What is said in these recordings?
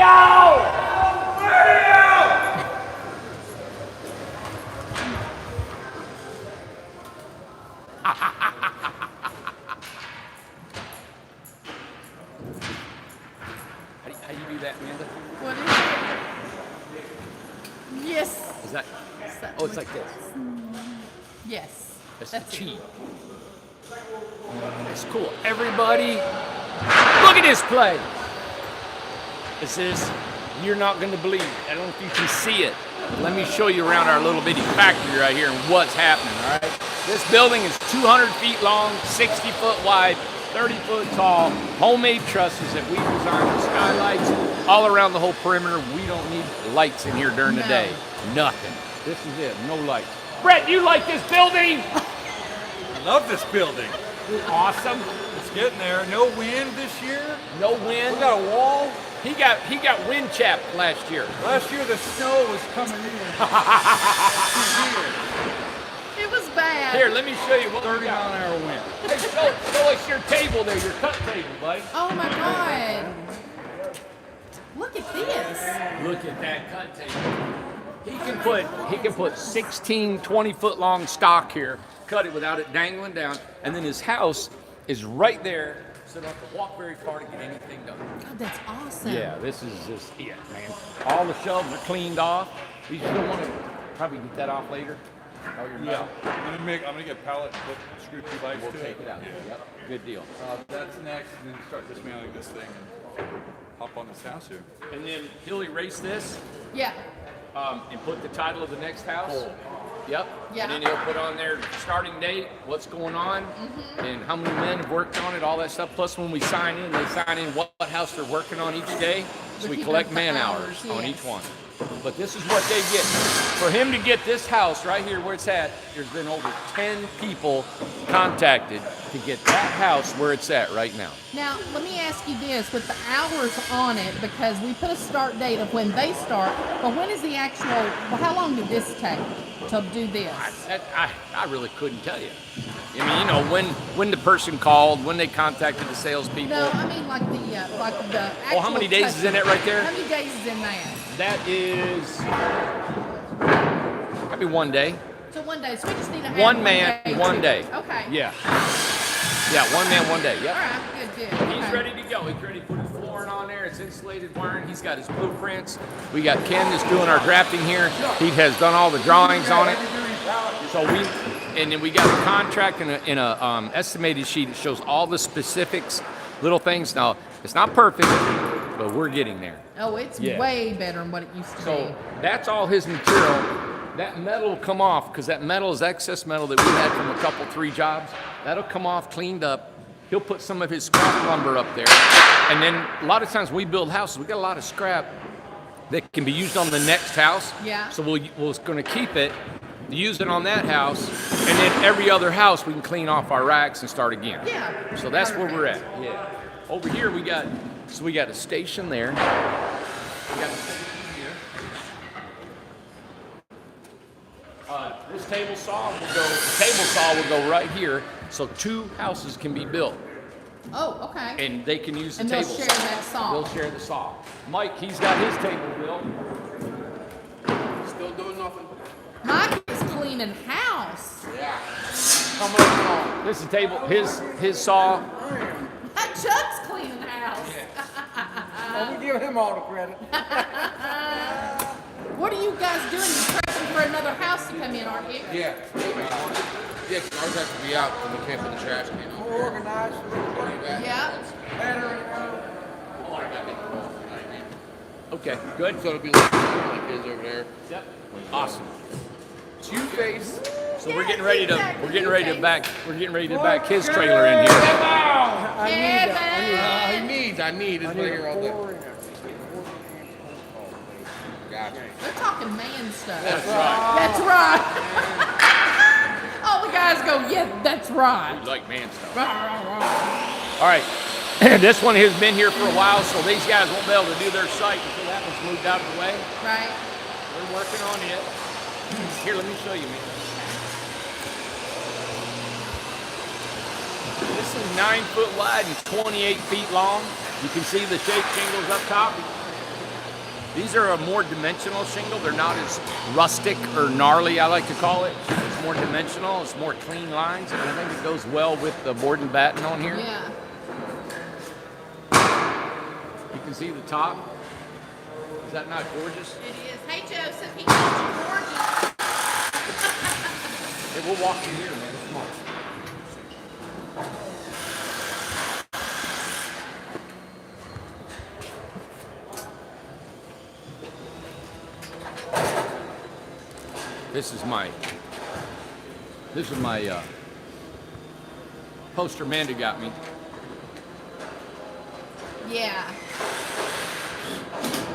How you do that, Amanda? What is it? Yes. Is that? Is that Oh, it's what- like this. Yes. That's That's the it. cheat. That's cool. Everybody, look at this play. This is, you're not going to believe. I don't know if you can see it. Let me show you around our little bitty factory right here and what's happening, all right? This building is 200 feet long, 60 foot wide, 30 foot tall, homemade trusses that we designed with skylights all around the whole perimeter. We don't need lights in here during the No. day. Nothing. This is it, no lights. Brett, you like this building? Love this building. Awesome. It's getting there. No wind this year. No wind. We got a wall. He got wind chapped last year. Last year the snow was coming in. It was bad. Here, let me show you what 30 we mile got. an hour wind. Hey, show us your table there, your cut table, buddy. Oh my God. Look at this. Look at that cut table. He can put 16, 20 foot long stock here, cut it without it dangling down, and then his house is right there, so they don't have to walk very far to get anything done. God, that's awesome. Yeah, this is just it, man. All the shelves are cleaned off. You still want to probably get that off later. Oh, you're Yeah. not. I'm gonna get pallet and put screw two lights We'll to take it. it out. Yep, good deal. That's next, and then start dismantling this thing and hop on this house here. And then he'll erase this Yeah. and put the title of the next house. Yep. Yeah. And then he'll put on there starting date, what's going on, and how many men have worked on it, all that stuff. Plus, when we sign in, they sign in what house they're working on each day. So we Keep collect the man hours, hours on yes. each one. But this is what they get. For him to get this house right here where it's at, there's been over 10 people contacted to get that house where it's at right now. Now, let me ask you this, with the hours on it, because we put a start date of when they start, but when is the actual, well, how long did this take to do this? I really couldn't tell you. I mean, you know, when the person called, when they contacted the salespeople. No, I mean like the actual. Oh, how many days is in it right there? How many days is in that? That is probably 1 day. So 1 day. So we just need to add One man, day 1 to- day. Okay. Yeah. Yeah, 1 man, 1 day. All Yep. right. Good deal. He's Okay. ready to go. He's ready to put his flooring on there. It's insulated wiring. He's got his blueprints. We got Ken that's doing our drafting here. He has done all the drawings on it. So and then we got a contract in a estimated sheet that shows all the specifics, little things. Now, it's not perfect, but we're getting there. Oh, it's Yeah. way better than what it used to So be. that's all his material. That metal will come off because that metal is excess metal that we had from a couple, 3 jobs. That'll come off, cleaned up. He'll put some of his scrap lumber up there. And then a lot of times when we build houses, we got a lot of scrap that can be used on the next house. Yeah. So we're going to keep it, use it on that house, and then every other house we can clean off our racks and start again. Yeah. So that's where we're at. Perfect. Yeah. Over here we got a station there. We got a station here. This table saw will go right here, so 2 houses can be built, Oh, okay. and they can use the And they'll table share saw. that saw. They'll share the saw. Mike, he's got his table built. Still doing nothing? Mike is cleaning house. Yeah. Coming along. This is the table. His saw. Chuck's cleaning house. Oh, we give him all the credit. What are you guys doing? You're prepping for another house to come in, aren't you? Yeah. Yeah, 'cause ours has to be out when we can't put the trash can on. More organized. Yeah. Better. Okay, good. So it'll be like his over there. Yep. Awesome. Two-Face. So we're getting ready to back his trailer in here. I need. It's right here all day. Gotcha. They're talking man stuff. That's right. That's right. All the guys go, yeah, that's right. We like man stuff. Rah, rah, rah. All right. This one has been here for a while, so these guys won't be able to do their site until that one's moved out of the way. Right. We're working on it. Here, let me show you, man. This is 9 foot wide and 28 feet long. You can see the shape shingles up top. These are a more dimensional shingle. They're not as rustic or gnarly, I like to call it. It's more dimensional. It's more clean lines, and I think it goes well with the board and batten on here. Yeah. You can see the top. Is that not gorgeous? It is. Hey, Joseph, he called you gorgeous. Hey, we'll walk in here, man. Come on. This is my poster Amanda got me. Yeah.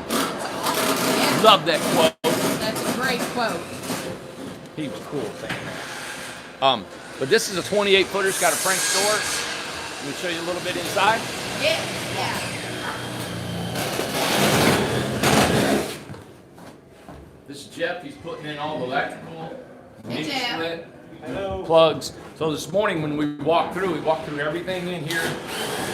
That's awesome. Yeah. Love that quote. That's a great quote. He was cool saying that. But this is a 28 footer. It's got a French door. Let me show you a little bit inside. Yeah. Yeah. This is Jeff. He's putting in all the electrical, Hey, Jeff. split, plugs. So this morning when we walked through everything in here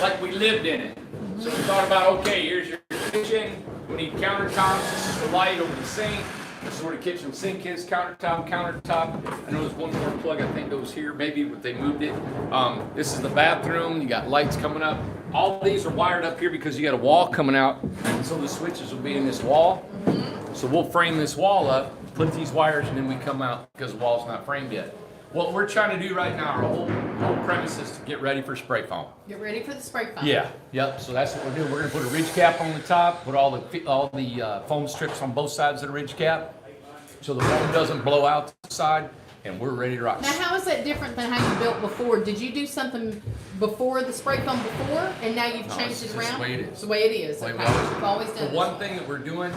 like we lived in it. So we thought about, okay, here's your kitchen. We need countertops. This is the light over the sink. This is where the kitchen sink is, countertop. I know there's one more plug I think that was here, maybe but they moved it. This is the bathroom. You got lights coming up. All these are wired up here because you got a wall coming out. So the switches will be in this wall. So we'll frame this wall up, put these wires, and then we come out because the wall's not framed yet. What we're trying to do right now, our whole premise is to get ready for spray foam. Get ready for the spray foam. Yeah, yep. So that's what we're doing. We're gonna put a ridge cap on the top, put all the foam strips on both sides of the ridge cap, so the foam doesn't blow out the side, and we're ready to rock. Now, how is that different than how you built before? Did you do something before the spray foam before, and now you've No, changed it's it just around? the way it is. It's the way it is. Way Okay. we always do. You've always done The this. one thing that we're doing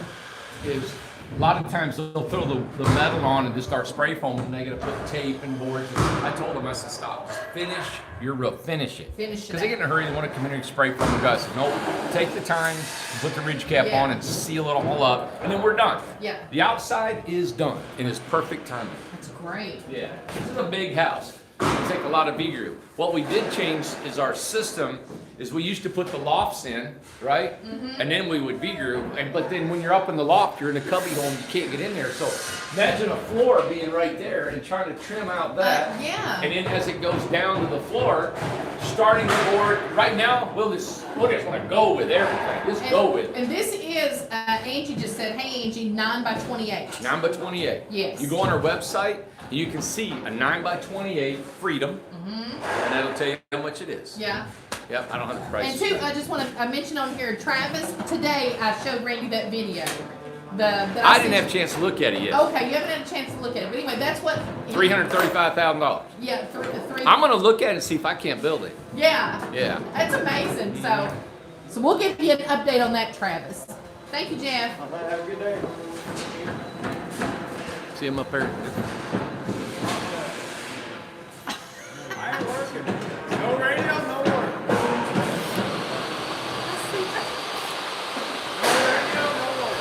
is a lot of times they'll throw the metal on and just start spray foaming, and they gotta put tape and boards. I told them, I said, stop, just finish your roof, finish it. Finish it Because they out. get in a hurry, they wanna come in here and spray foam. The guy said, no, take the time, put the ridge cap Yeah. on and seal it all up, and then we're done. Yeah. The outside is done, and it's perfect timing. That's great. Yeah, this is a big house. It'll take a lot of vigor. What we did change is our system. Is we used to put the lofts in, right? And then we would vigor. But then when you're up in the loft, you're in a cubby hole and you can't get in there. So imagine a floor being right there and trying to trim out that. Yeah. And then as it goes down to the floor, starting the board. Right now, we'll just want to go with everything. Just go with it. And this is, Angie just said, hey, Angie, 9 by 28. 9 by 28. Yes. You go on our website, and you can see a 9 by 28 Freedom, and that'll tell you how much it is. Yeah. Yep, I don't have the And price. two, I just want to mention on here, Travis, today I showed Randy that video. That I didn't sent have a chance to look at it yet. Okay, you haven't had a chance to look at it. But anyway, that's what. $335,000. Yeah, three. I'm gonna look at it and see if I can't build it. Yeah. Yeah. That's amazing. So we'll give you an update on that, Travis. Thank you, Jeff. Have a good day. See him up there. I ain't working. No radio, no work. No radio, no work.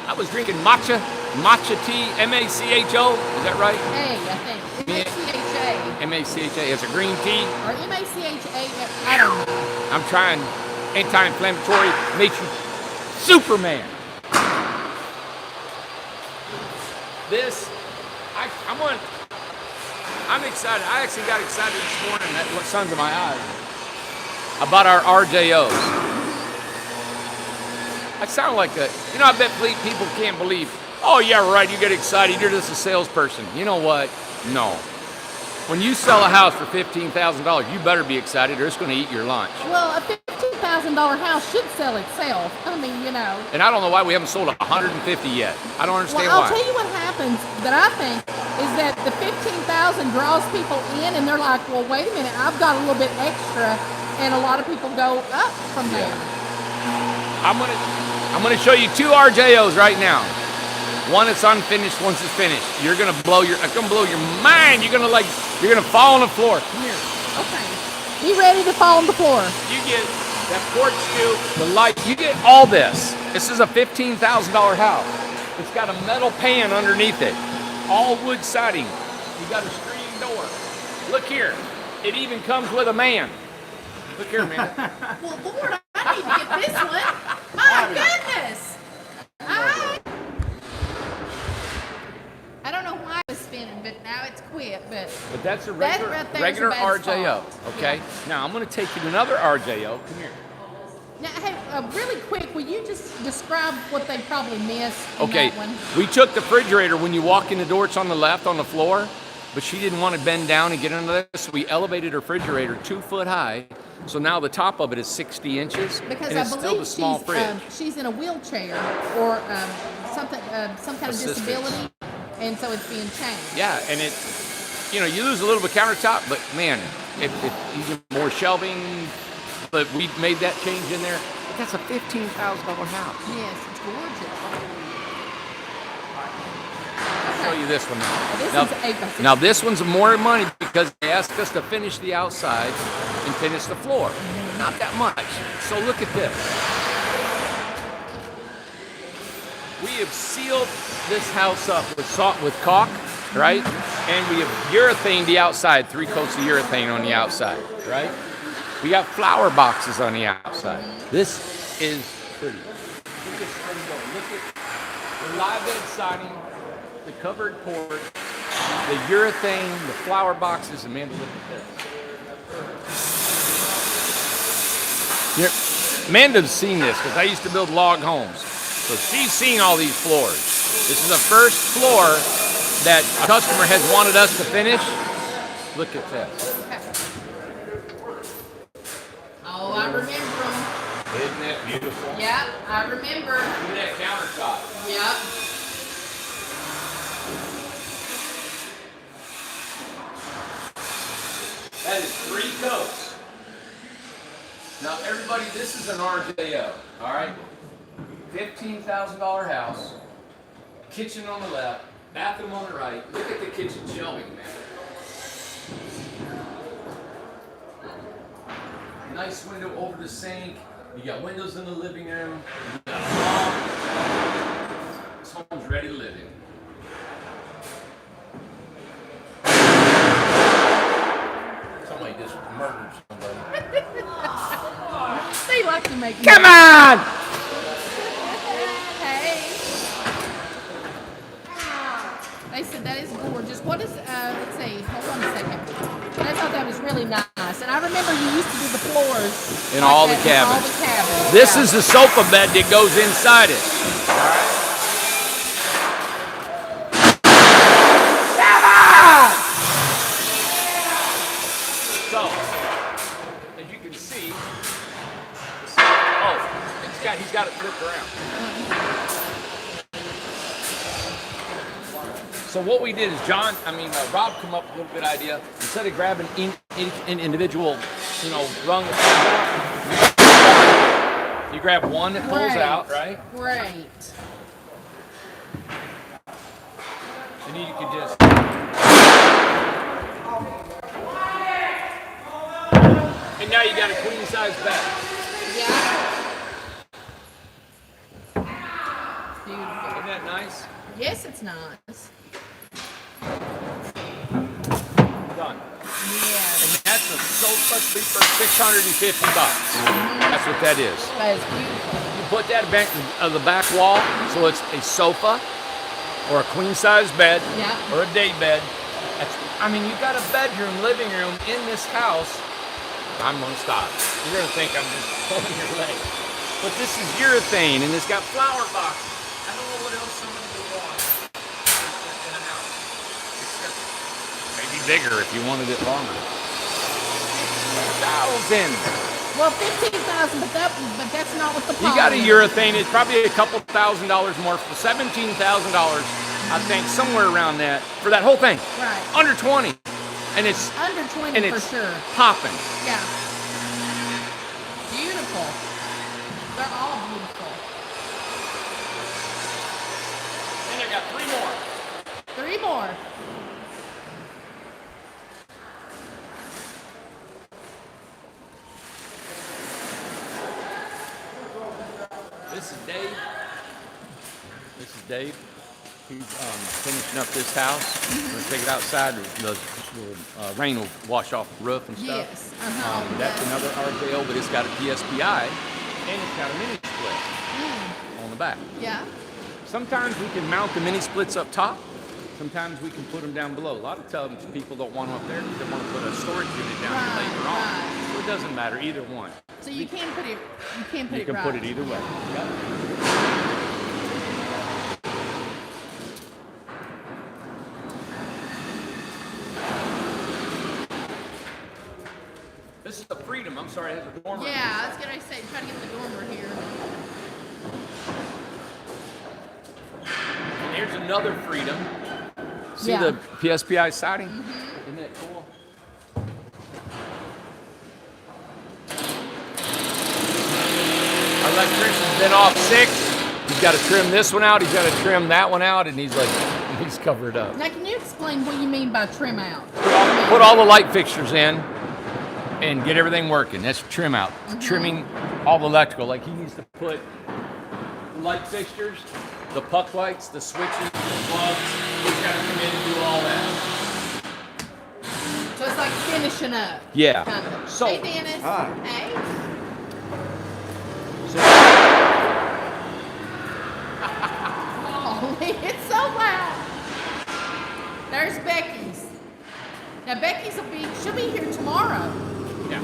I was drinking matcha tea, M-A-C-H-O. Is that right? Hey, I think. M-A-C-H-A. M-A-C-H-A. It's a green tea. Or M-A-C-H-A. I don't know. I'm trying anti-inflammatory, makes you Superman. This, I'm excited. I actually got excited this morning, that what sun's in my eyes, about our RJOs. I sound like a, I bet people can't believe, oh yeah, right, you get excited, you're just a salesperson. You know what? No. When you sell a house for $15,000, you better be excited or it's going to eat your lunch. Well, a $15,000 house should sell itself. I mean, And I don't know why we haven't sold 150 yet. I don't understand Well, why. I'll tell you what happens that I think is that the 15,000 draws people in, and they're like, well, wait a minute, I've got a little bit extra, and a lot of people go up from there. I'm gonna show you two RJOs right now. One is unfinished, one's is finished. It's gonna blow your mind. You're gonna fall on the floor. Come here. Okay. Be ready to fall on the floor. You get that porch scoop, the light. You get all this. This is a $15,000 house. It's got a metal pan underneath it, all wood siding. You got a screen door. Look here. It even comes with a man. Look here, man. Well, Lord, I need to get this one. My goodness. I don't know why it was spinning, but now it's quit. But that's a that regular, right there is regular a bad RJO, spot. okay? Yeah. Now, I'm going to take you to another RJO. Come here. Now, hey, really quick, will you just describe what they probably missed in Okay, that one? we took the refrigerator. When you walk in the door, it's on the left on the floor, but she didn't want to bend down and get under this, so we elevated her refrigerator 2 foot high, so now the top of it is 60 inches, Because and I it's still believe the small fridge. she's in a wheelchair or something, some kind of Assistance. disability, and so it's being changed. Yeah, and it, you know, you lose a little bit of countertop, but man, if you get more shelving, but we made that change in there. That's a $15,000 house. Yes, it's gorgeous. I'll show you this one now. This Now- is 8x6. Now this one's more money because they asked us to finish the outside and finish the floor. Not that much. So look at this. We have sealed this house up with caulk, right? And we have urethaned the outside, 3 coats of urethane on the outside, right? We got flower boxes on the outside. This is pretty. Look at this window. Look at the live bed siding, the covered porch, the urethane, the flower boxes, and man, look at this. Amanda's seen this because I used to build log homes. So she's seen all these floors. This is the first floor that a customer has wanted us to finish. Look at this. Oh, I remember them. Isn't that beautiful? Yep, I remember. Look at that countertop. Yep. That is 3 coats. Now, everybody, this is an RJO, all right? $15,000 house, kitchen on the left, bathroom on the right. Look at the kitchen shelving, man. Nice window over the sink. You got windows in the living room. You got a lawn. This home's ready to live in. Somebody just murdered somebody. They like to make Come on! Hey. They said that is gorgeous. What is, let's see, hold on a second. I thought that was really nice. And I remember you used to do the floors. In like all the that cabins. In all the cabins. This yeah. is the sofa bed that goes inside it. So, as you can see, he's got it flipped around. So what we did is Rob come up with a little good idea. Instead of grabbing an individual, rung, you grab one that pulls out, right? Great. And then you can just. And now you got a queen size bed. Yeah. Beautiful. Isn't that nice? Yes, it's nice. Done. Yes. And that's a sofa sleeper, $650. That's what that is. That is beautiful. You put that back of the back wall, so it's a sofa or a queen size bed Yeah. or a day bed. You got a bedroom, living room in this house. I'm gonna stop. You're gonna think I'm just pulling your leg. But this is urethane and it's got flower boxes. I don't know what else somebody would want in a house. Maybe bigger if you wanted it longer. 1,000. Well, 15,000, but that's not what the You got a urethane. It's probably a couple $1,000s more for $17,000. I think somewhere around that for that whole thing. Right. Under 20, and it's Under 20 and for it's sure. popping. Yeah. Beautiful. They're all beautiful. And I got 3 more. 3 more. This is Dave. This is Dave. He's finishing up this house. We're gonna take it outside. The rain will wash off the roof and stuff. Yes. That's another RJO, but it's got a PSPI and it's got a mini split on the back. Yeah. Sometimes we can mount the mini splits up top. Sometimes we can put them down below. A lot of times people don't want them up there because they want to put a storage unit down here later on. Right. So it doesn't matter, either one. So you can put it. You can put You it can right. put it either way. Yep. This is the Freedom. I'm sorry, it has a dormer. Yeah, I was gonna say try to get the dormer here. And here's another Freedom. See Yeah. the PSPI siding? Isn't that cool? Our electrician's been off 6. He's got to trim this one out. He's got to trim that one out, and he's covered up. Now, can you explain what you mean by trim out? Put all the light fixtures in and get everything working. That's trim out. Trimming all the electrical. Like he needs to put the light fixtures, the puck lights, the switches, the plugs. He's got to come in and do all that. So it's like finishing up. Yeah. Kind of. So- Hey, Dennis. Hi. Hey. Oh, it's so loud. There's Becky's. Now she'll be here tomorrow. Yeah.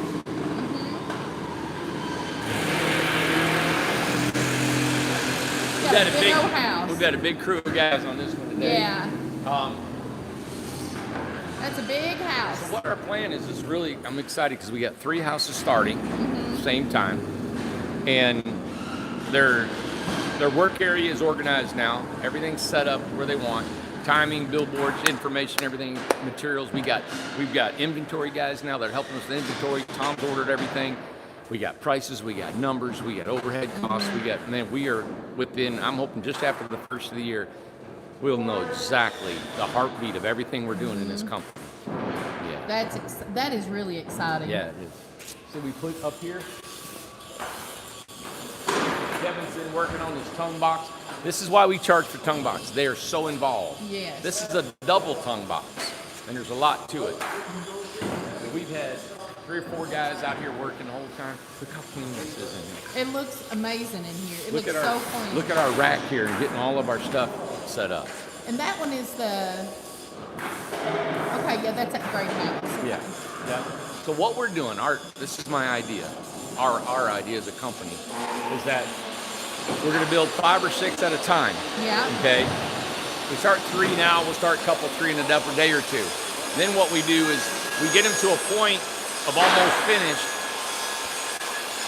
Got a big old house. We've got a big crew of guys on this one today. Yeah. Um, That's a big house. what our plan is really, I'm excited because we got 3 houses starting same time, and their work area is organized now. Everything's set up where they want. Timing, billboards, information, everything, materials. We've got inventory guys now that are helping us with inventory. Tom's ordered everything. We got prices, we got numbers, we got overhead costs, we are within, I'm hoping just after the first of the year, we'll know exactly the heartbeat of everything we're doing in this company. Yeah. That is really exciting. Yeah, it is. So we put up here, Kevin's been working on this tongue box. This is why we charge for tongue box. They are so involved. Yes. This is a double tongue box, and there's a lot to it. We've had 3 or 4 guys out here working the whole time. Look how clean this is in here. It looks amazing in here. It Look looks at so our clean. look at our rack here and getting all of our stuff set up. And that one is the. Okay, yeah, that's at Great House. Okay. Yeah. So what we're doing, this is my idea. Our idea as a company is that we're going to build 5 or 6 at a time. Yeah. Okay. We start 3 now. We'll start a couple 3 in a day or 2. Then what we do is we get them to a point of almost finished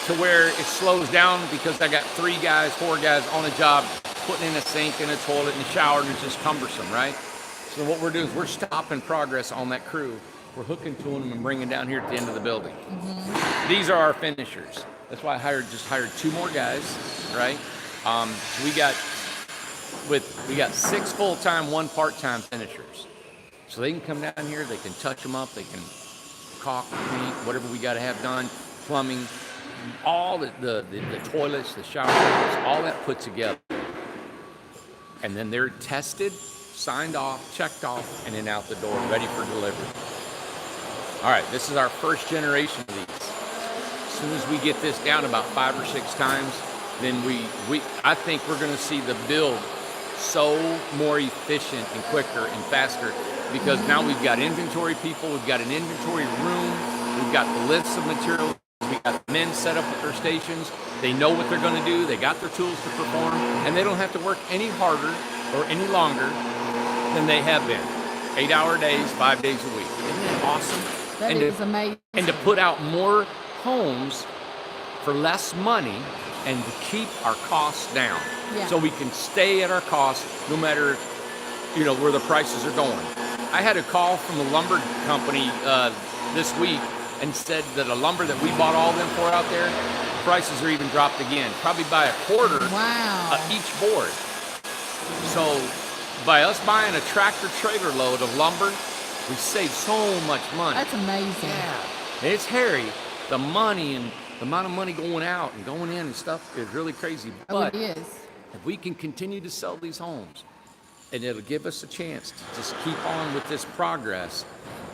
to where it slows down because I got 3 guys, 4 guys on a job putting in a sink and a toilet and a shower, and it's just cumbersome, right? So what we're doing is we're stopping progress on that crew. We're hooking to them and bringing down here at the end of the building. These are our finishers. That's why I just hired 2 more guys, right? So we got 6 full-time, 1 part-time finishers. So they can come down here, they can touch them up, they can caulk, paint, whatever we got to have done, plumbing, all the toilets, the shower rooms, all that put together. And then they're tested, signed off, checked off, and then out the door, ready for delivery. All right, this is our first generation of these. As soon as we get this down about 5 or 6 times, then I think we're going to see the build so more efficient and quicker and faster because now we've got inventory people, we've got an inventory room, we've got the lists of materials, we've got men set up at their stations, they know what they're going to do, they got their tools to perform, and they don't have to work any harder or any longer than they have been. 8-hour days, 5 days a week. Isn't that awesome? That is amazing. And to put out more homes for less money and to keep our costs down. Yeah. So we can stay at our costs no matter, where the prices are going. I had a call from the lumber company this week and said that the lumber that we bought all of them for out there, prices are even dropped again, probably by a quarter each board. So by us buying a tractor trailer load of lumber, we save so much money. That's amazing. Yeah. And it's hairy. The money and the amount of money going out and going in and stuff is really crazy. Oh, But it is. if we can continue to sell these homes and it'll give us a chance to just keep on with this progress.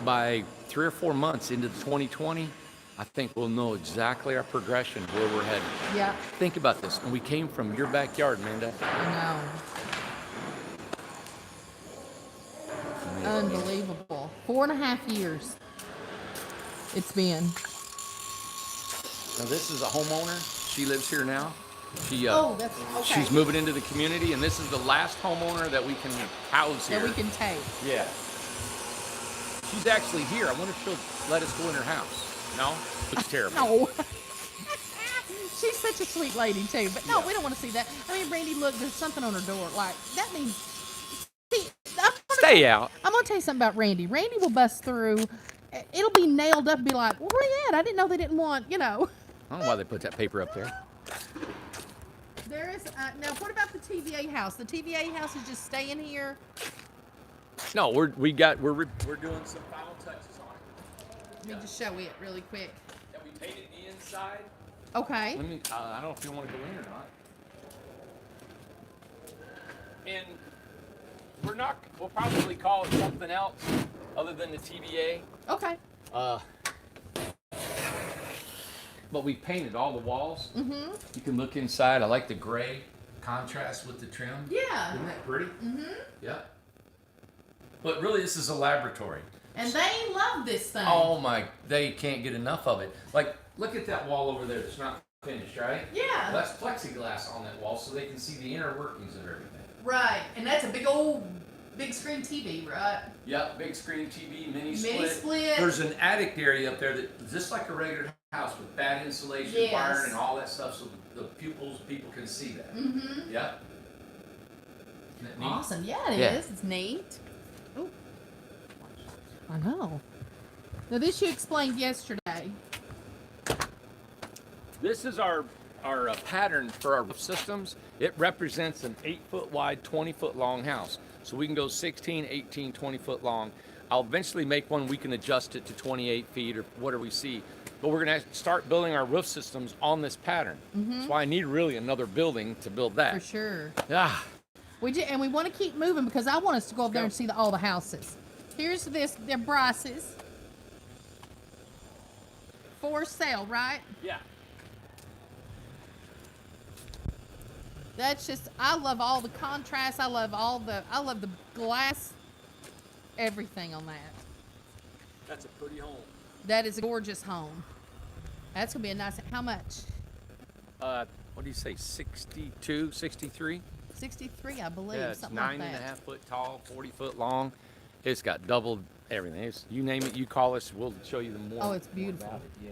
By 3 or 4 months into 2020, I think we'll know exactly our progression, where we're headed. Yeah, Think about this. And we came from your backyard, Amanda. I know. Unbelievable. 4.5 years it's been. Now, this is a homeowner. She lives here now. Oh, that's okay. She's moving into the community, and this is the last homeowner that we can house here. That we can take. Yeah. She's actually here. I wonder if she'll let us go in her house. No? Looks terrible. No. She's such a sweet lady too. But no, we don't want to see that. I mean, Randy, look, there's something on her door. Like that means. See, Stay out. I'm gonna tell you something about Randy. Randy will bust through. It'll be nailed up and be like, well, where you at? I didn't know they didn't want, I don't know why they put that paper up there. There is, now what about the TVA house? The TVA house is just staying here? No, we're doing some final touches on it. Let me just show it really quick. Yeah, we painted the inside. Okay. Let me. I don't know if you want to go in or not. And we'll probably call it something else other than the TVA. Okay. But we painted all the walls. Mm-hmm. You can look inside. I like the gray contrast with the trim. Yeah. Isn't that pretty? Mm-hmm. Yeah. But really, this is a laboratory. And they love this thing. Oh my, they can't get enough of it. Like, look at that wall over there that's not finished, right? Yeah. That's plexiglass on that wall so they can see the inner workings of everything. Right. And that's a big screen TV, right? Yep, big screen TV, mini Mini split. There's an attic area up there that's just like a regular house with bad insulation, Yes. wiring, and all that stuff, so the people can see that. Mm-hmm. Yep. Isn't that neat? Awesome. Yeah, it is. Yeah. It's neat. Oh. I know. Now, this you explained yesterday. This is our pattern for our roof systems. It represents an 8-foot wide, 20-foot long house. So we can go 16, 18, 20 foot long. I'll eventually make one we can adjust it to 28 feet or whatever we see. But we're gonna start building our roof systems on this pattern. That's why I need really another building to build that. For sure. Ah, And we want to keep moving because I want us to go up there Go. and see all the houses. Here's they're Bryce's. For sale, right? yeah. That's just, I love all the contrast. I love the glass, everything on that. That's a pretty home. That is a gorgeous home. That's going to be a nice, how much? What do you say, 62, 63? 63, I believe. Yeah, it's something like 9.5 that. foot tall, 40 foot long. It's got double everything. You name it, you call us, we'll show you the more. Oh, it's more beautiful. about it, yeah.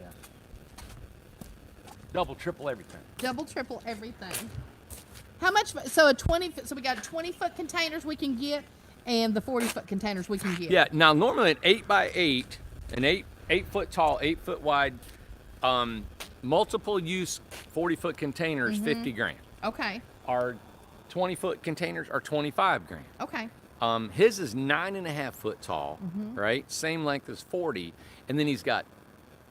Double, triple everything. Double, triple, everything. How much, so we got 20-foot containers we can get and the 40-foot containers we can get. Yeah, now normally an 8x8, an 8 foot tall, 8 foot wide, multiple use 40-foot containers, 50 grand. Okay, Our 20-foot containers are 25 grand. okay. His is 9.5 foot tall, right? Same length as 40. And then he's got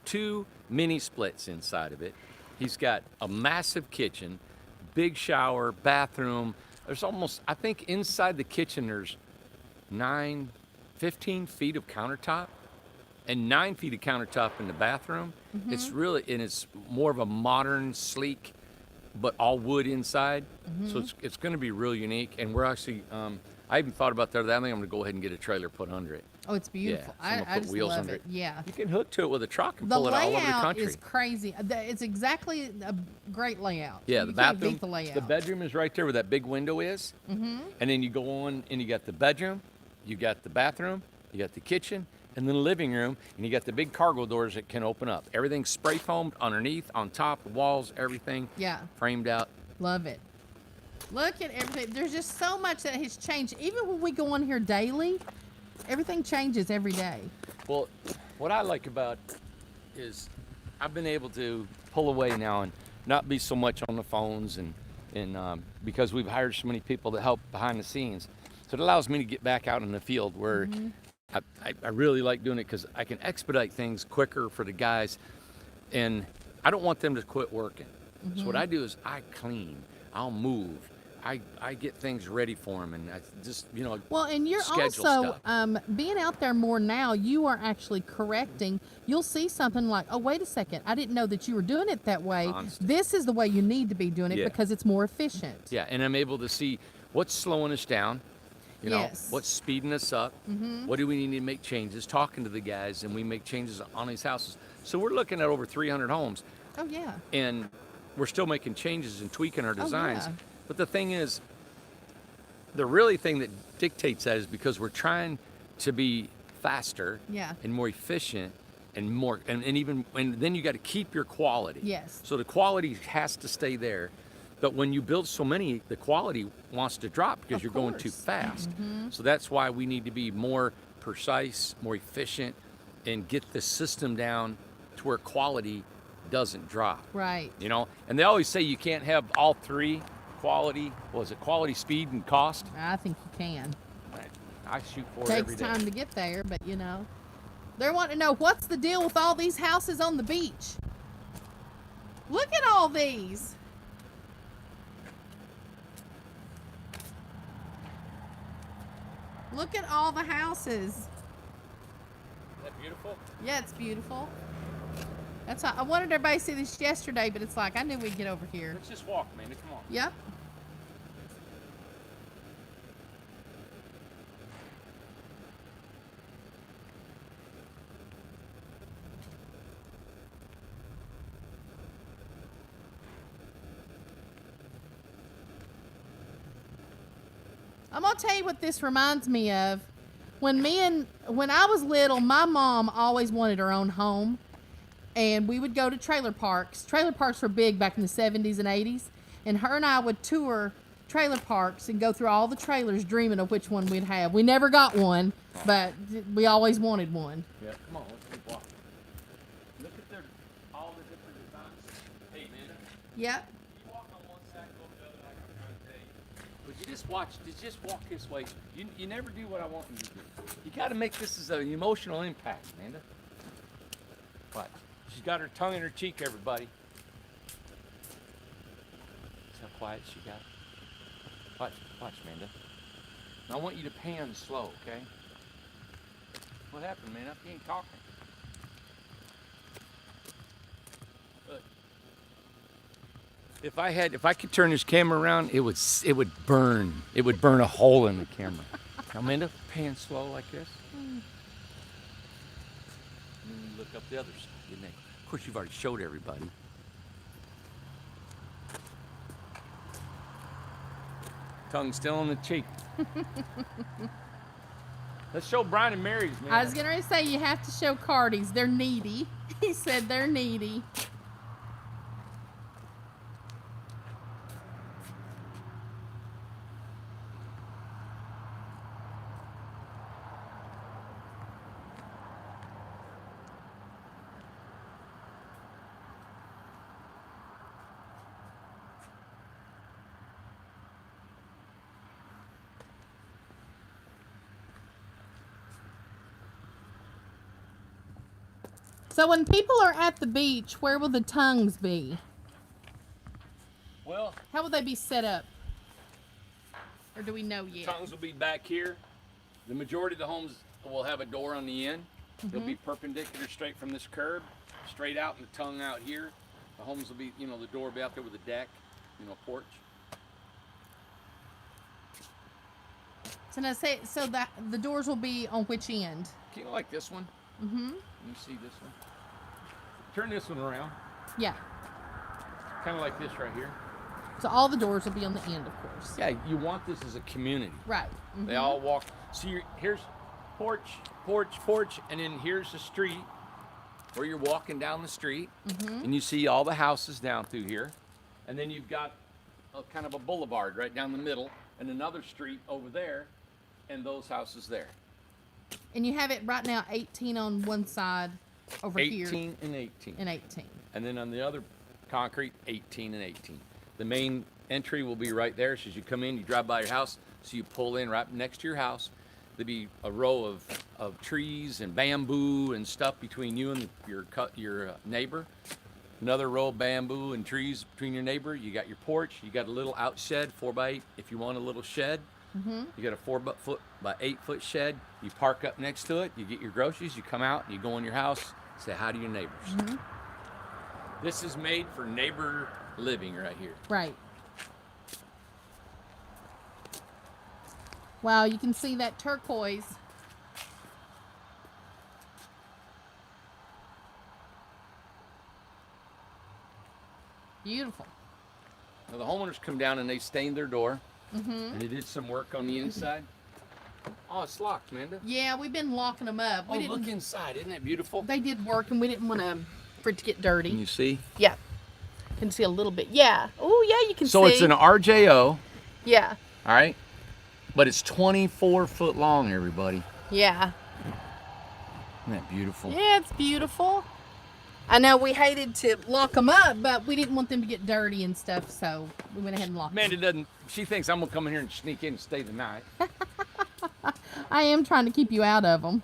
2 mini splits inside of it. He's got a massive kitchen, big shower, bathroom. There's almost, I think inside the kitchen there's 15 feet of countertop and 9 feet of countertop in the bathroom. It's really, and it's more of a modern, sleek, but all wood inside. So it's going to be real unique. And we're actually, I even thought about the other day, I think I'm going to go ahead and get a trailer put under it. Oh, it's beautiful. Yeah, so I'm gonna I put just wheels love under it. Yeah. You can hook to it with a truck and The pull it all over the layout country. is crazy. It's exactly a great layout. Yeah, You the can't bathroom, beat the layout. the bedroom is right there where that big window is. And then you go on and you got the bedroom, you got the bathroom, you got the kitchen, and then the living room, and you got the big cargo doors that can open up. Everything's spray foamed underneath, on top, the walls, everything Yeah. framed out. Love it. Look at everything. There's just so much that has changed. Even when we go on here daily, everything changes every day. Well, what I like about is I've been able to pull away now and not be so much on the phones and because we've hired so many people to help behind the scenes. So it allows me to get back out in the field where I really like doing it because I can expedite things quicker for the guys, and I don't want them to quit working. So what I do is I clean, I'll move, I get things ready for them, and I just Well, and you're schedule also stuff. being out there more now. You are actually correcting. You'll see something like, "Oh, wait a second! I didn't know that you were doing it that way. Constant. This is the way you need to be doing it Yeah. because it's more efficient." Yeah, and I'm able to see what's slowing us down. Yes. What's speeding us up. What do we need to make changes? Talking to the guys, and we make changes on these houses. So we're looking at over 300 homes, Oh yeah. and we're still making changes and tweaking our designs. yeah. But the thing is, the really thing that dictates that is because we're trying to be faster Yeah. and more efficient and more and then you got to keep your quality. Yes. So the quality has to stay there. But when you build so many, the quality wants to drop because Of you're going too course. fast. So that's why we need to be more precise, more efficient, and get the system down to where quality doesn't drop. Right. And they always say you can't have all three: quality, quality, speed, and cost. I think you can. I shoot for it every Takes day. time to get there, but they're wanting to know what's the deal with all these houses on the beach. Look at all these. Look at all the houses. Isn't that beautiful? Yeah, it's beautiful. That's how, I wanted everybody to see this yesterday, but it's like I knew we'd get over here. Let's just walk, man. Come on. Yep. I'm gonna tell you what this reminds me of. When I was little, my mom always wanted her own home, and we would go to trailer parks. Trailer parks were big back in the 70s and 80s, and her and I would tour trailer parks and go through all the trailers, dreaming of which one we'd have. We never got one, but we always wanted one. Yeah. Come on, let's keep walking. Look at all the different designs. Hey, man. Yep. You walk on one side, go to the other, like I'm trying to tell you. But you just walk this way. You never do what I want you to do. You got to make this as an emotional impact, Amanda. What? She's got her tongue in her cheek, everybody. See how quiet she got? Watch, Amanda. Now, I want you to pan slow, okay? What happened, man? You ain't talking. Look. If I could turn this camera around, it would burn. It would burn a hole in the camera. Now, Amanda, pan slow like this. And then you look up the other side. Of course, you've already showed everybody. Tongue still on the cheek. Let's show Brian and Mary's, man. I was gonna say you have to show Cardi's. They're needy. He said they're needy. So when people are at the beach, where will the tongues be? Well, How will they be set up? Or do we know yet? tongues will be back here. The majority of the homes will have a door on the end. They'll be perpendicular straight from this curb, straight out, and the tongue out here. The homes will be, the door will be out there with a deck, porch. So now say that the doors will be on which end? Like this one. You see this one? Turn this one around. Yeah. Kind of like this right here. So all the doors will be on the end, of course. Yeah, you want this as a community. Right. They all walk. See, here's porch, and then here's the street where you're walking down the street, and you see all the houses down through here, and then you've got a kind of a boulevard right down the middle, and another street over there, and those houses there. And you have it right now 18 on one side over 18 here. and 18. And 18. And then on the other concrete, 18 and 18. The main entry will be right there. So as you come in, you drive by your house, so you pull in right next to your house. There'll be a row of trees and bamboo and stuff between you and your neighbor. Another row of bamboo and trees between your neighbor. You got your porch. You got a little out shed, 4x8. If you want a little shed, you got a 4 foot by 8 foot shed. You park up next to it. You get your groceries. You come out. You go in your house. Say hi to your neighbors. This is made for neighbor living right here. Right. Wow, you can see that turquoise. Beautiful. Now the homeowners come down and they stained their door. And they did some work on the inside. Oh, it's locked, Amanda. Yeah, we've been locking them up. Oh, look inside. Isn't that beautiful? They did work, and we didn't want for it to get dirty. Can you see? Yeah. Can see a little bit. Yeah. Oh, yeah, you can see. So it's an RJO, Yeah. all right? But it's 24 foot long, everybody. Yeah. Isn't that beautiful? Yeah, it's beautiful. I know we hated to lock them up, but we didn't want them to get dirty and stuff, so we went ahead and locked Amanda them. doesn't, she thinks I'm gonna come in here and sneak in and stay the night. I am trying to keep you out of them.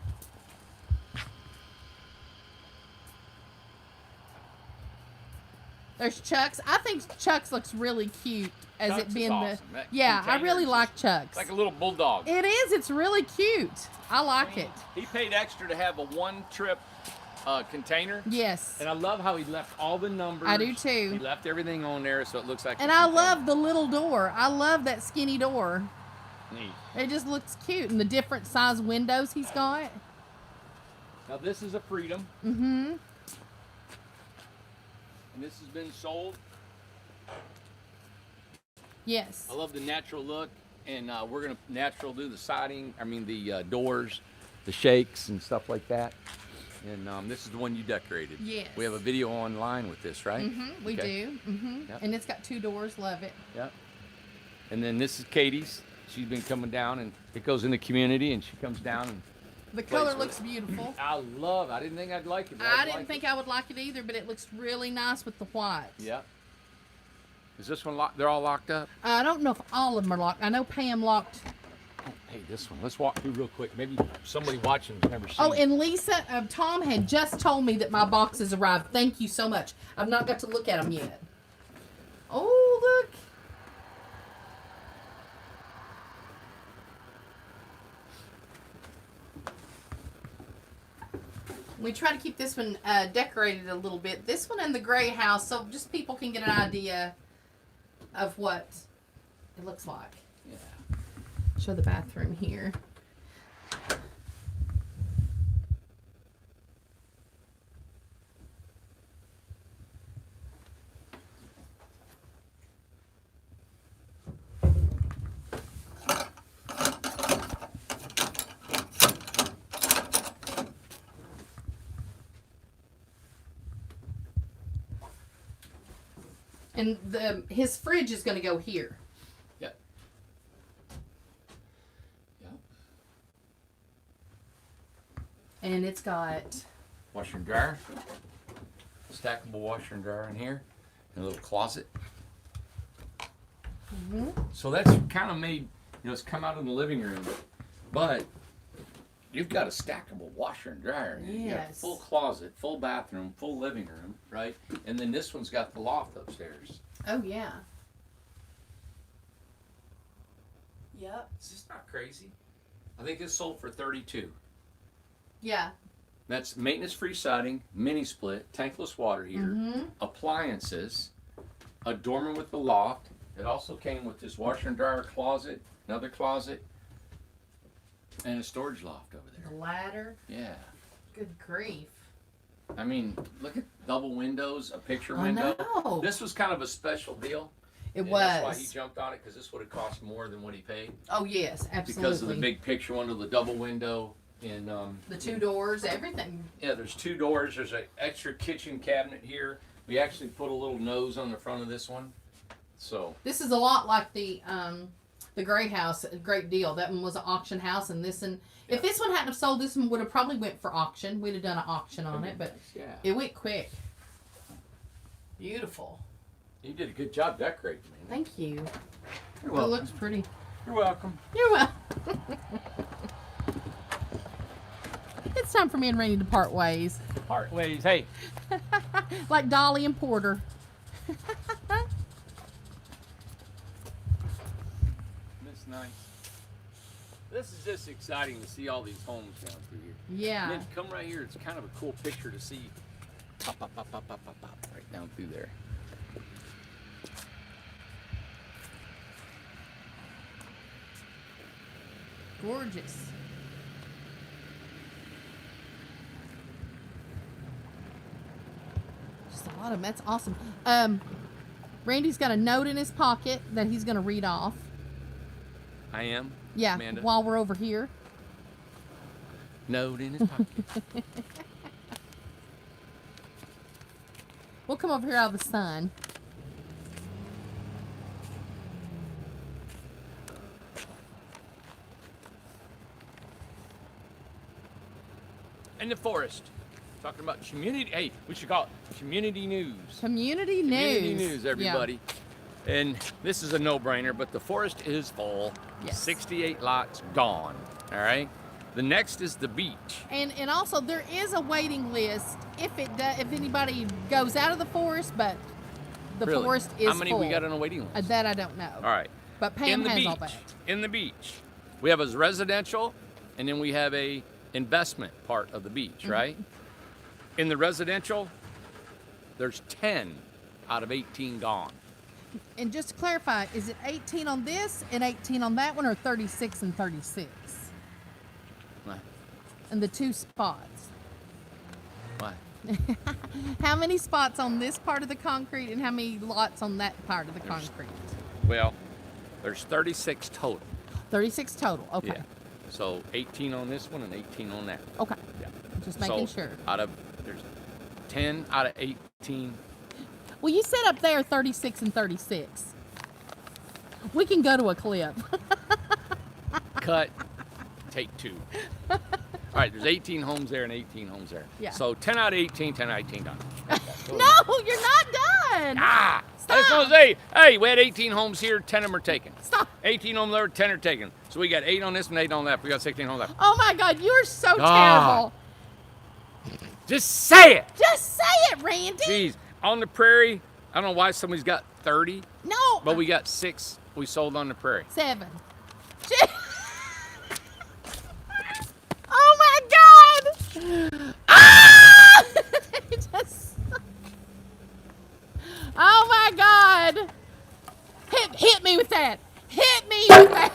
There's Chuck's. I think Chuck's looks really cute as Chuck's it is being awesome. That Yeah, I really container's like Chuck's. It's like a little bulldog. It is. It's really cute. I like it. He paid extra to have a one-trip container. Yes. And I love how he left all the numbers. I do too. He left everything on there so it looks like And a I container. love the little door. I love that skinny door. Neat. It just looks cute. And the different size windows he's got. Now this is a Freedom. Mm-hmm. And this has been sold. Yes. I love the natural look. And we're going to natural do the siding. I mean the doors, the shakes and stuff like that. And this is the one you decorated. Yes. We have a video online with this, right? Mm-hmm. We Okay. do. Mm-hmm. Yep. And it's got 2 doors. Love it. Yep. And then this is Katie's. She's been coming down, and it goes in the community, and she comes down. And The Plays color with looks it. beautiful. I didn't think I'd like it. But I didn't think I would like it either, but it looks really nice with the white. Yeah. Is this one locked? They're all locked up? I don't know if all of them are locked. I know Pam locked. Oh, hey, this one. Let's walk through real quick. Maybe somebody watching has never seen Oh, it. and Lisa, Tom had just told me that my boxes arrived. Thank you so much. I've not got to look at them yet. Oh, look. We try to keep this one decorated a little bit. This one and the gray house, so just people can get an idea of what it looks like. Yeah. Show the bathroom here. And his fridge is going to go here. Yep. Yep. And it's got, Washer and dryer. Stackable washer and dryer in here. And a little closet. So that's kind of made, it's come out in the living room. But you've got a stackable washer and dryer. You got a Yes. full closet, full bathroom, full living room, right? And then this one's got the loft upstairs. oh yeah. Yep. Is this not crazy? I think it's sold for $32. Yeah. That's maintenance-free siding, mini split, tankless water heater, appliances, a dormer with the loft. It also came with this washer and dryer closet, another closet, and a storage loft over The there. ladder. Yeah. Good grief. I mean, look at double windows, a picture I window. know. This was kind of a special deal. It and was. That's why he jumped on it, because this would have cost more than what he paid. Oh yes, absolutely. Because of the big picture window, the double window, and the 2 doors, everything. yeah, there's 2 doors. There's an extra kitchen cabinet here. We actually put a little nose on the front of this one. So This is a lot like the gray house. A great deal. That one was an auction house, and this one. If this one hadn't have sold, this one would have probably went for auction. We'd have done an auction on it, but yeah, it went quick. Beautiful. you did a good job decorating, man. Thank you. You're It welcome. looks pretty. You're welcome. You're welcome. It's time for me and Randy to part ways. Part ways. Hey, Like Dolly and Porter. Miss Nice. This is just exciting to see all these homes down through here. Yeah. And then come right here. It's kind of a cool picture to see. Pop, pop, pop, pop, pop, pop, pop, right down through there. Gorgeous. Just a lot of them. That's awesome. Randy's got a note in his pocket that he's going to read off. I am. Yeah, Amanda. while we're over here. Note in his pocket. We'll come over here out of the sun. In the forest. Talking about community. Hey, we should call it community news. Community news. Community news, Yeah. everybody. And this is a no-brainer, but the forest is full. Yes. 68 lots gone. All right. The next is the beach. And also there is a waiting list if anybody goes out of the forest, but the Really? forest is How many full. we got on a waiting list? That I don't know. All right. But Pam in the has beach, all that. In the beach, we have a residential, and then we have a investment part of the beach, Mm-hmm. right? In the residential, there's 10 out of 18 gone. And just to clarify, is it 18 on this and 18 on that one, or 36 and 36? What? And the two spots. What? How many spots on this part of the concrete and how many lots on that part of the There's- concrete? Well, there's 36 total. 36 total. Okay. Yeah. So 18 on this one and 18 on that. Okay. Yeah. Just making So sure. there's 10 out of 18. Well, you said up there 36 and 36. We can go to a clip. Cut. Take two. All right, there's 18 homes there and 18 homes there. Yeah. So 10 out of 18, 10 out of 18 done. No, you're not done. Ah! I was Stop. gonna say, hey, we had 18 homes here, 10 of them are taken. Stop. 18 homes there, 10 are taken. So we got 8 on this and 8 on that. We got 16 homes left. Oh my God, you're so Ah. terrible. Just say it! Just say it, Randy. Jeez, on the prairie, I don't know why somebody's got 30, No. but we got 6 we sold on the prairie. 7. Oh my God. Ah! Just- Oh my God. Hit me with that. Hit me with that.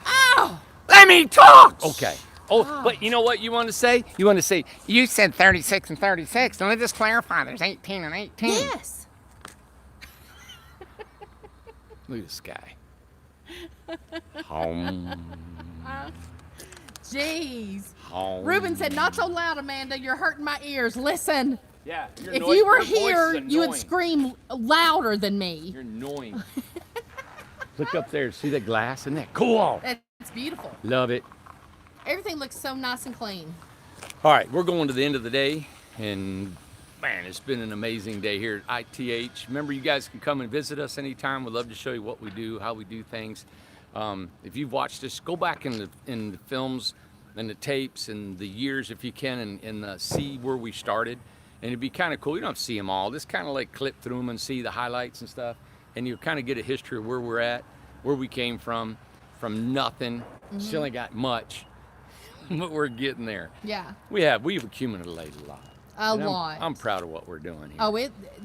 Ow. Let me talk! Okay. Oh, but you know what you want to say? You want to say, you said 36 and 36. Now let me just clarify, there's 18 and 18. Yes. Look at this guy. Home. Jeez. Home. Ruben said, not so loud, Amanda. You're hurting my ears. Listen. Yeah. If you were here, you would scream louder than me. You're annoying. Look up there. See that glass? Isn't that cool? That's beautiful. Love it. Everything looks so nice and clean. All right, we're going to the end of the day, and man, it's been an amazing day here at ITH. Remember, you guys can come and visit us anytime. We'd love to show you what we do, how we do things. If you've watched this, go back in the films and the tapes and the years if you can, and see where we started. And it'd be kind of cool. You don't have to see them all. Just kind of like clip through them and see the highlights and stuff, and you kind of get a history of where we're at, where we came from nothing. Still ain't got much. But we're getting there. Yeah. We've accumulated a lot. A And lot. I'm proud of what we're doing here. Oh,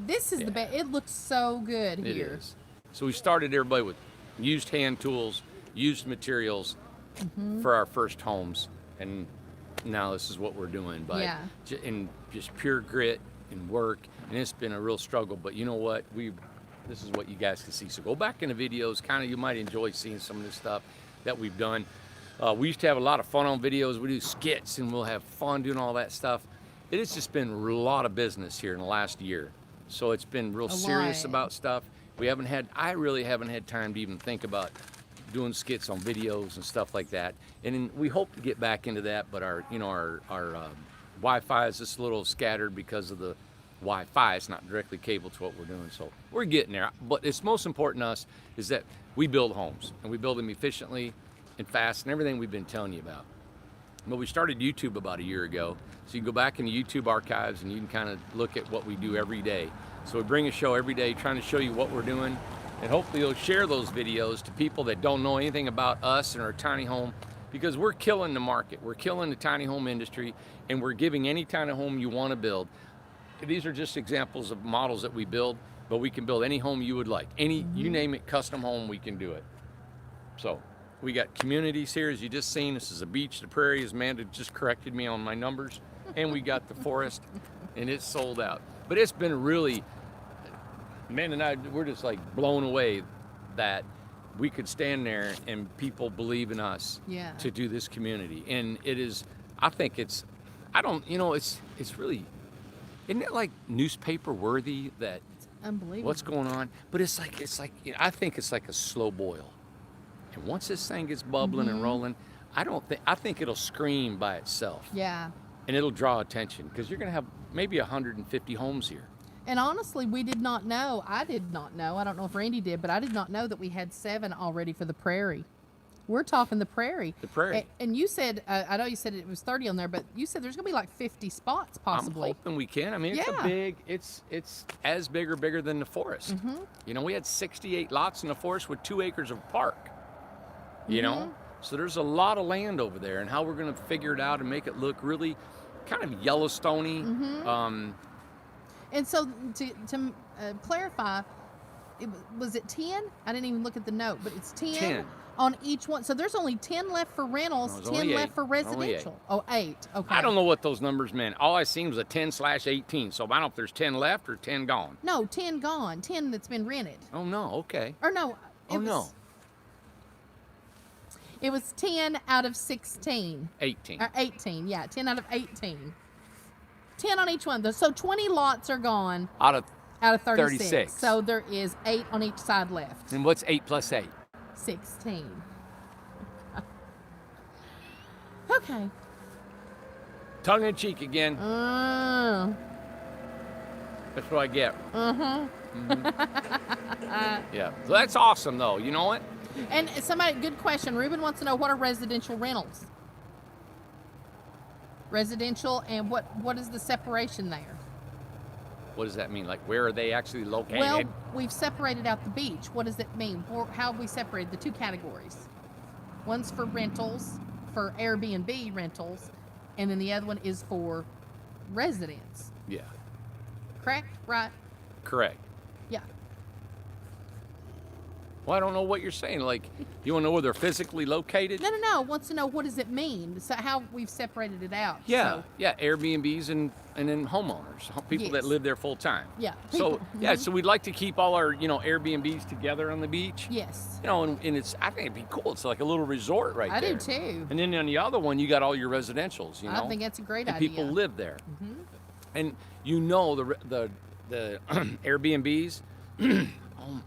this is the Yeah. best. It looks so good It here. is. So we started everybody with used hand tools, used materials Mm-hmm. for our first homes, and now this is what we're doing. But Yeah. in just pure grit and work, and it's been a real struggle. But you know what? This is what you guys can see. So go back in the videos. Kind of, you might enjoy seeing some of this stuff that we've done. We used to have a lot of fun on videos. We do skits, and we'll have fun doing all that stuff. It has just been a lot of business here in the last year. So it's been real A serious lot. about stuff. I really haven't had time to even think about doing skits on videos and stuff like that. And then we hope to get back into that, but our Wi-Fi is just a little scattered because of the Wi-Fi. It's not directly cable to what we're doing. So we're getting there. But it's most important to us is that we build homes, and we build them efficiently and fast, and everything we've been telling you about. But we started YouTube about a year ago. So you can go back in the YouTube archives and you can kind of look at what we do every day. So we bring a show every day trying to show you what we're doing. And hopefully you'll share those videos to people that don't know anything about us and our tiny home, because we're killing the market. We're killing the tiny home industry, and we're giving any tiny home you want to build. These are just examples of models that we build, but we can build any home you would like. Any, you name it, custom home, we can do it. So we got communities here, as you just seen. This is a beach, the prairie, as Amanda just corrected me on my numbers. And we got the forest, and it's sold out. But it's been really, Man and I, we're just like blown away that we could stand there and people believe in us to do this community. And it is, I think it's, I don't, you know, it's really, isn't it like newspaper worthy that Unbelievable. what's going on? But it's like, I think it's like a slow boil. And once this thing gets bubbling and rolling, I think it'll scream by itself. Yeah. And it'll draw attention because you're going to have maybe 150 homes here. And honestly, we did not know. I did not know. I don't know if Randy did, but I did not know that we had 7 already for the prairie. We're talking the prairie. The prairie. And you said, I know you said it was 30 on there, but you said there's going to be like 50 spots possibly. I'm hoping we can. I mean, it's a big, it's as big or bigger than the forest. You know, we had 68 lots in the forest with 2 acres of park. You know? So there's a lot of land over there, and how we're going to figure it out and make it look really kind of Yellowstone-y. And so to clarify, was it 10? I didn't even look at the note, but it's 10 on each one. So there's only 10 left for rentals, No, 10 left 8. for residential. Oh, 8. Okay. I don't know what those numbers meant. All I seen was a 10/18. So I don't know if there's 10 left or 10 gone. No, 10 gone. 10 that's been rented. Oh, no. Okay. Or no. No. It was 10 out of 16. 18. Or 18, yeah. 10 out of 18. 10 on each one. So 20 lots are gone Out of, out of 36. 36. So there is 8 on each side left. and what's 8 plus 8? 16. Okay. Tongue in cheek again. That's what I get. Yeah. So that's awesome, though. You know what? And somebody, good question. Ruben wants to know, what are residential rentals? Residential, and what is the separation there? What does that mean? Like, where are they actually located? Well, we've separated out the beach. What does it mean? How have we separated the 2 categories? One's for rentals, for Airbnb rentals, and then the other one is for residents. Yeah. Correct? Right? Correct. Yeah. Well, I don't know what you're saying. Like, you want to know where they're physically located? No. Wants to know, what does it mean? So how we've separated it out. Yeah, So, yeah, Airbnbs and then homeowners, people that Yes. live there full time. Yeah, So people. yeah, so we'd like to keep all our Airbnbs together on the beach. yes. And it's, I think it'd be cool. It's like a little resort right I there. do too. And then on the other one, you got all your residentials. I think that's a great and idea. people live there. And the Airbnbs,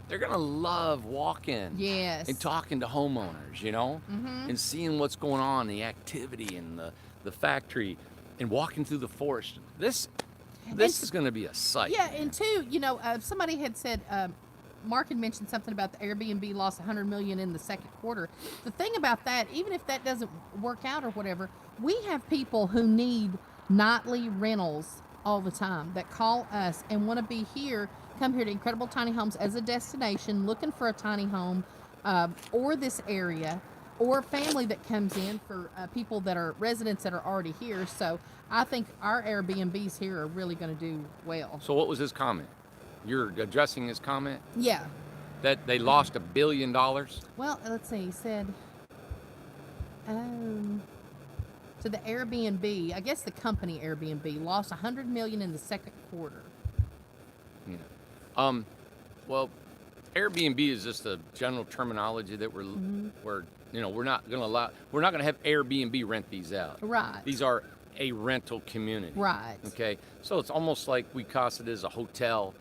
they're gonna love walking. Yes. And talking to homeowners, and seeing what's going on, the activity and the factory, and walking through the forest. This is going to be a sight. Yeah, and two, somebody had said, Mark had mentioned something about the Airbnb lost $100 million in the second quarter. The thing about that, even if that doesn't work out or whatever, we have people who need nightly rentals all the time that call us and want to be here, come here to Incredible Tiny Homes as a destination, looking for a tiny home, or this area, or family that comes in for people that are residents that are already here. So I think our Airbnbs here are really going to do well. So what was his comment? You're addressing his comment? Yeah. That they lost $1 billion? Well, let's see. He said, to the Airbnb, I guess the company Airbnb lost $100 million in the second quarter. Yeah. Well, Airbnb is just a general terminology that we're not going to have Airbnb rent these out. Right. These are a rental community. Right. Okay. So it's almost like we cost it as a hotel.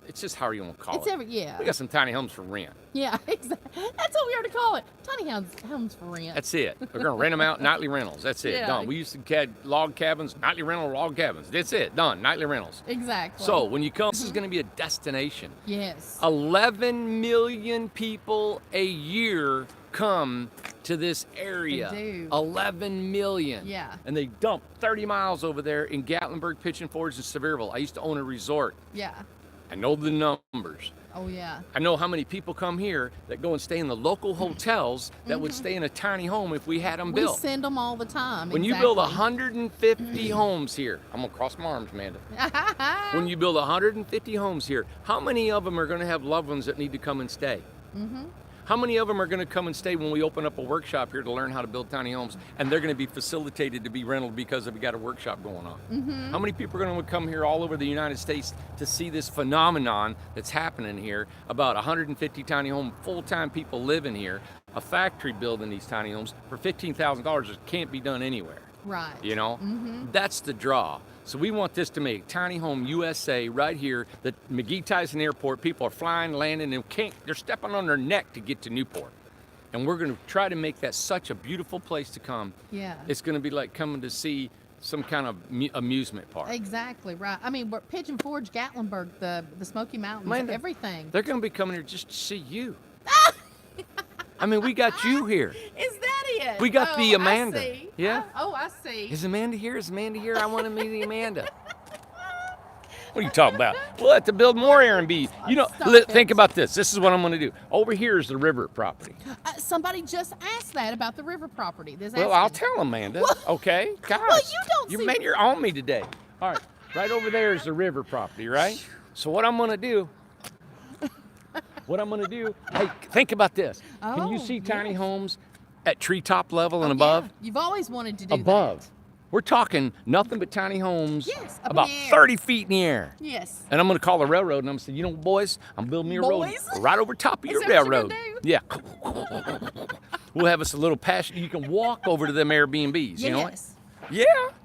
It's just how you want to call it. Yeah. We got some tiny homes for rent. Yeah, exactly. That's what we are to call it. Tiny homes for rent. That's it. We're going to rent them out, nightly rentals. That's it. Yeah. Done. We used to have log cabins, nightly rental log cabins. That's it. Done. Nightly rentals. Exactly. So when you come, this is going to be a destination. Yes. 11 million people a year come to this area. They do. 11 million. Yeah. And they dump 30 miles over there in Gatlinburg, Pigeon Forge, and Sevierville. I used to own a resort. Yeah. I know the numbers. Oh yeah. I know how many people come here that go and stay in the local hotels that would stay in a tiny home if we had them We built. send them all the time. When you build 150 homes here, I'm gonna cross my arms, Amanda. When you build 150 homes here, how many of them are gonna have loved ones that need to come and stay? How many of them are gonna come and stay when we open up a workshop here to learn how to build tiny homes, and they're gonna be facilitated to be rented because we got a workshop going on? How many people are gonna come here all over the United States to see this phenomenon that's happening here? About 150 tiny home, full-time people living here, a factory building these tiny homes for $15,000 that can't be done anywhere. Right. You know, that's the draw. So we want this to make Tiny Home USA right here. The McGee Tyson Airport, people are flying, landing, and they're stepping on their neck to get to Newport. And we're going to try to make that such a beautiful place to come. Yeah. It's going to be like coming to see some kind of amusement park. Exactly right. I mean, we're Pigeon Forge, Gatlinburg, the Smoky Mountains, Amanda, everything. They're going to be coming here just to see you. I mean, we got you here. Is that it? We got the Amanda. I see. Yeah? I see. Is Amanda here? Is Amanda here? I want to meet the Amanda. What are you talking about? We'll have to build more Airbnb. You know, Stop think it. about this. This is what I'm going to do. Over here is the river property. Somebody just asked that about the river property. Well, I'll tell Amanda. Okay, guys. Well, you don't see- Man, you're on me today. All right, right over there is the river property, right? So what I'm going to do? Hey, think about this. Can you Oh, see tiny yes. homes at treetop level and Yeah, above? you've always wanted to do Above. that. We're talking nothing but tiny homes Yes, up in about the air. 30 feet in the air. Yes. And I'm going to call the railroad and I'm going to say, you know, boys, I'm building me a Boys? road right over top of Is your that what you're railroad. gonna do? Yeah. We'll have us a little passion. You can walk over to them Airbnbs, you know? Yes. Yeah.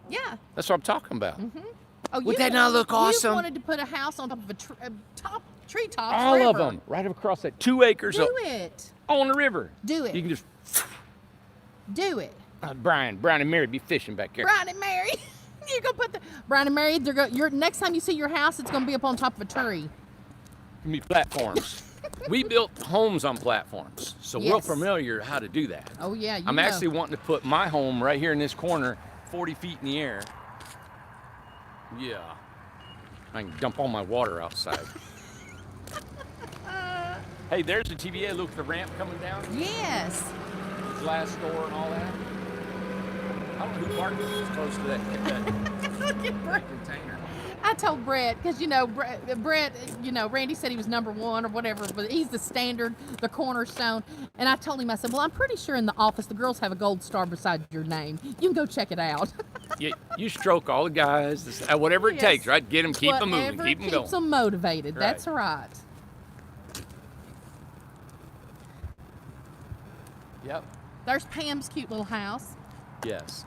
Yeah. That's what I'm talking about. Oh, Would you that not look awesome? You wanted to put a house on top of a treetop. All of them, right across that 2 acres Do it. on the river. Do it. You can just, Do it. Brian and Mary be fishing back there. Brian and Mary. You're gonna put the Brian and Mary. Your next time you see your house, it's gonna be up on top of a tree. Give me platforms. We built homes on platforms, so we're Yes. familiar how to do that. Oh yeah. You I'm know. actually wanting to put my home right here in this corner, 40 feet in the air. Yeah. I can dump all my water outside. Hey, there's the TVA. Look, the ramp coming down. Yes. Glass door and all that. I don't know who parked this close to that container. I told Brett because you know Brett, you know Randy said he was number one or whatever, but he's the standard, the cornerstone. And I told him, I said, well, I'm pretty sure in the office the girls have a gold star beside your name. You can go check it out. You stroke all the guys, whatever it Yes. takes, right? Get them, keep them moving, Whatever keep them keeps going. them motivated. Right. That's right. Yep. There's Pam's cute little house. Yes.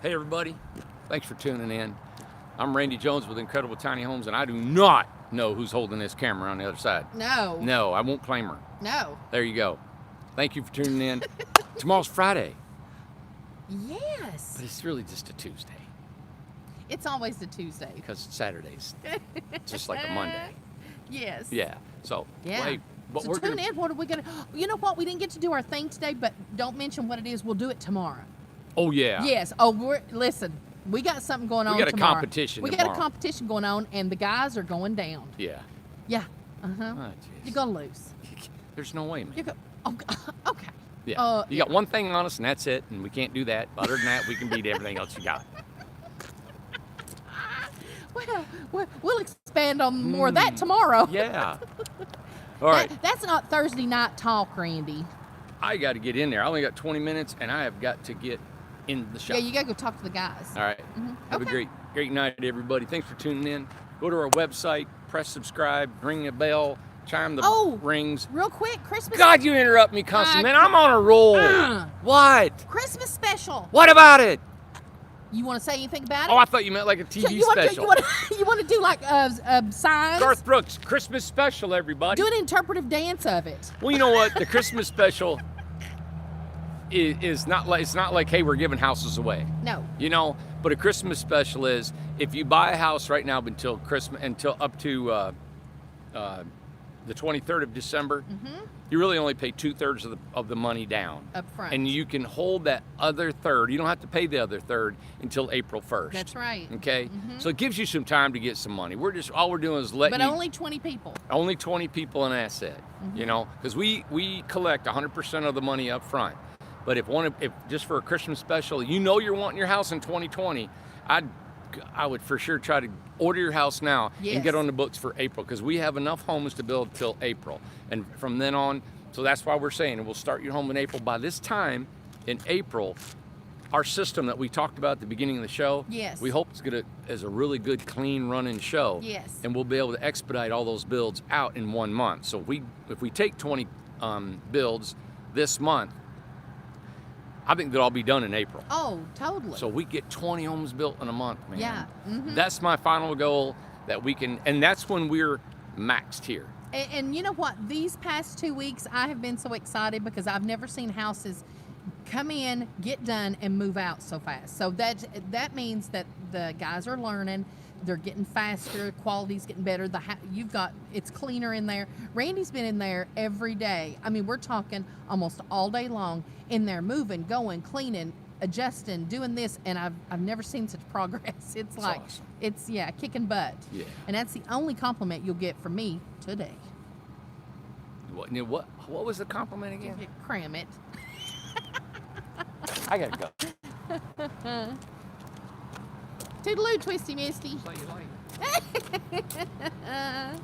Hey, everybody. Thanks for tuning in. I'm Randy Jones with Incredible Tiny Homes, and I do not know who's holding this camera on the other side. No. No, I won't claim her. No. There you go. Thank you for tuning in. Tomorrow's Friday, Yes. but it's really just a Tuesday It's always a Tuesday. because Saturday's just like a Monday. Yes. Yeah. So, Yeah. hey, but So we're tune gonna, in. What are we gonna? You know what? We didn't get to do our thing today, but don't mention what it is. We'll do it tomorrow. Oh yeah. Yes. Oh, listen. We got something going on. got a tomorrow. competition We got tomorrow. a competition going on, and the guys are going down. Yeah. Yeah. Uh huh. Oh, jeez. You're gonna lose. There's no way, man. You're go. Oh, okay. Yeah. You got yeah. one thing on us, and that's it, and we can't do that. Other than that, we can beat everything else you got. Well, we'll expand on more of that tomorrow. Yeah. All right. That's not Thursday night talk, Randy. I got to get in there. I only got 20 minutes, and I have got to get in the shop. Yeah, you gotta go talk to the guys. All right. Have a Okay. great night, everybody. Thanks for tuning in. Go to our website, press subscribe, ring the bell, chime the Oh. rings. Real quick, Christmas. God, you interrupt me constantly, I- man. I'm on a roll. What? Christmas special. What about it? You want to say anything about it? Oh, I thought you meant like a TV you want special. you want to do like signs? Garth Brooks, Christmas special, everybody. Do an interpretive dance of it. Well, you know what? The Christmas special is not like, it's not like, hey, we're giving houses away. No. You know, but a Christmas special is if you buy a house right now until Christmas, until up to the 23rd of December, you really only pay 2/3 of the money down. Up front. And you can hold that other third. You don't have to pay the other third until April 1st. That's right. Okay? So it gives you some time to get some money. All we're doing is letting But you, only 20 people. only 20 people an asset, you know, because we collect 100% of the money up front. But if just for a Christmas special, you know you're wanting your house in 2020, I would for sure try to order your house now and Yes. get on the books for April, because we have enough homes to build till April. And from then on, so that's why we're saying we'll start your home in April. By this time in April, our system that we talked about at the beginning of the show, Yes. we hope is a really good, clean running show. Yes. And we'll be able to expedite all those builds out in 1 month. So if we take 20 builds this month, I think they'll all be done in April. Oh, totally. So we get 20 homes built in a month, man. Yeah. That's my final goal, that we can, and that's when we're maxed here. And you know what? These past 2 weeks, I have been so excited because I've never seen houses come in, get done, and move out so fast. So that means that the guys are learning. They're getting faster. Quality's getting better. It's cleaner in there. Randy's been in there every day. I mean, we're talking almost all day long in there, moving, going, cleaning, adjusting, doing this, and I've never seen such progress. It's like awesome. it's kicking butt. Yeah. And that's the only compliment you'll get from me today. What was the compliment again? Cram it. I gotta go. Toodaloo, Twisty Misty. Play you like.